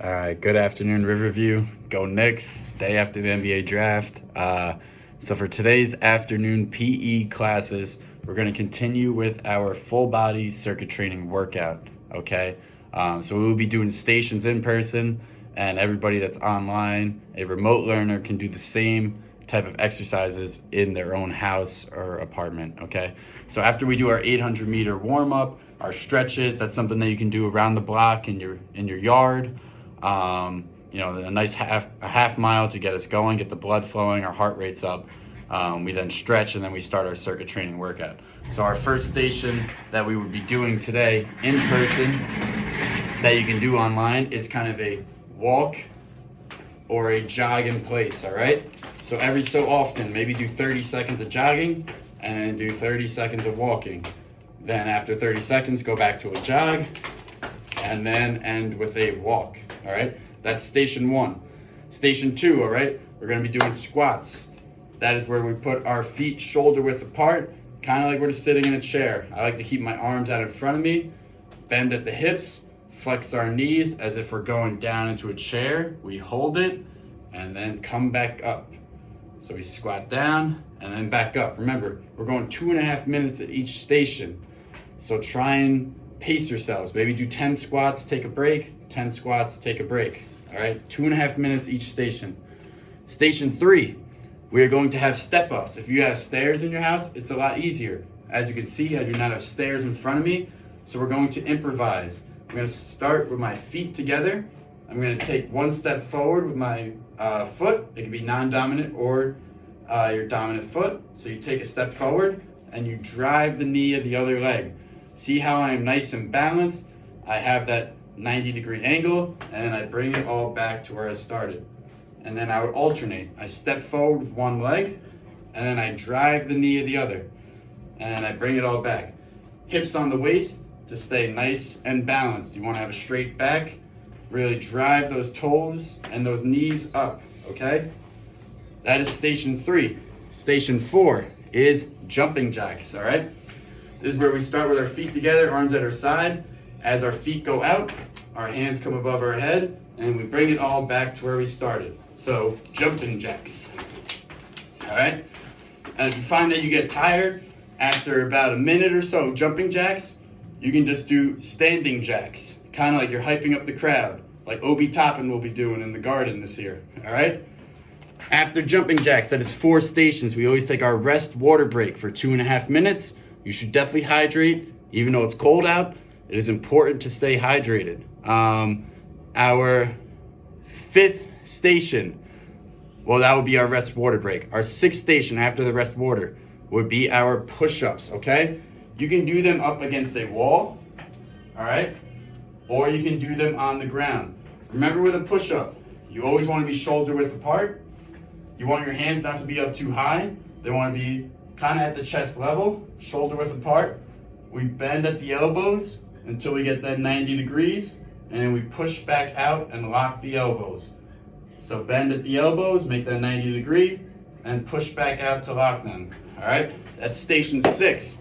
All right, good afternoon, Riverview. Go Knicks, day after the NBA draft. So for today's afternoon PE classes, we're going to continue with our full body circuit training workout, okay? So we will be doing stations in person, and everybody that's online, a remote learner, can do the same type of exercises in their own house or apartment, okay? So after we do our 800-meter warm-up, our stretches, that's something that you can do around the block in your yard. A nice half mile to get us going, get the blood flowing, our heart rate's up. We then stretch, and then we start our circuit training workout. So our first station that we would be doing today in person that you can do online is kind of a walk or a jog in place, all right? So every so often, maybe do 30 seconds of jogging and do 30 seconds of walking. Then after 30 seconds, go back to a jog and then end with a walk. All right, that's station one. Station two, all right, we're gonna be doing squats. That is where we put our feet shoulder width apart, kind of like we're just sitting in a chair. I like to keep my arms out in front of me, bend at the hips, flex our knees as if we're going down into a chair. We hold it and then come back up. So we squat down and then back up. Remember, we're going 2.5 minutes at each station. So try and pace yourselves. Maybe do 10 squats, take a break, 10 squats, take a break. All right, 2.5 minutes each station. Station three, we are going to have step ups. If you have stairs in your house, it's a lot easier. As you can see, I do not have stairs in front of me, so we're going to improvise. I'm going to start with my feet together. I'm going to take one step forward with my foot. It can be non-dominant or your dominant foot. So you take a step forward and you drive the knee of the other leg. See how I am nice and balanced? I have that 90-degree angle, and then I bring it all back to where I started. And then I would alternate. I step forward with one leg, and then I drive the knee of the other. And I bring it all back. Hips on the waist to stay nice and balanced. You want to have a straight back. Really drive those toes and those knees up, okay? That is station three. Station four is jumping jacks, all right? This is where we start with our feet together, arms at our side. As our feet go out, our hands come above our head, and we bring it all back to where we started. So, jumping jacks. All right? And if you find that you get tired after about a minute or so of jumping jacks, you can just do standing jacks, kind of like you're hyping up the crowd, like Obi Toppin will be doing in the garden this year. All right? After jumping jacks, that is 4 stations. We always take our rest water break for 2.5 minutes. You should definitely hydrate, even though it's cold out. It is important to stay hydrated. Our 5th station, well, that would be our rest water break. Our 6th station after the rest water would be our push-ups, okay? You can do them up against a wall, all right? Or you can do them on the ground. Remember with a push-up, you always want to be shoulder width apart. You want your hands not to be up too high. They want to be kind of at the chest level, shoulder width apart. We bend at the elbows until we get that 90 degrees, and then we push back out and lock the elbows. So bend at the elbows, make that 90 degree, and push back out to lock them. All right, that's station 6.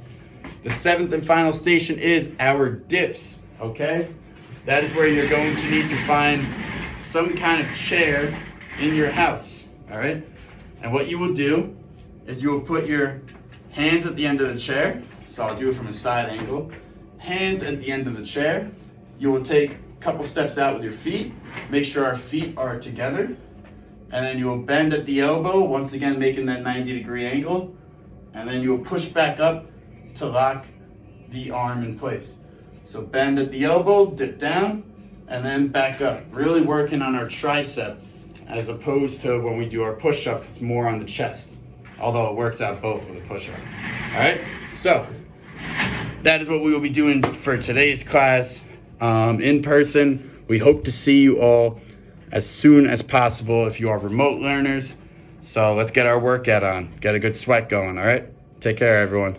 The 7th and final station is our dips, okay? That is where you're going to need to find some kind of chair in your house, all right? And what you will do is you will put your hands at the end of the chair. So I'll do it from a side angle. Hands at the end of the chair. You will take a couple steps out with your feet. Make sure our feet are together. And then you will bend at the elbow, once again making that 90-degree angle. And then you will push back up to lock the arm in place. So bend at the elbow, dip down, and then back up. Really working on our tricep as opposed to when we do our push-ups, it's more on the chest. Although it works out both with a push-up. All right, so that is what we will be doing for today's class in person. We hope to see you all as soon as possible if you are remote learners. So let's get our workout on, get a good sweat going, all right? Take care, everyone.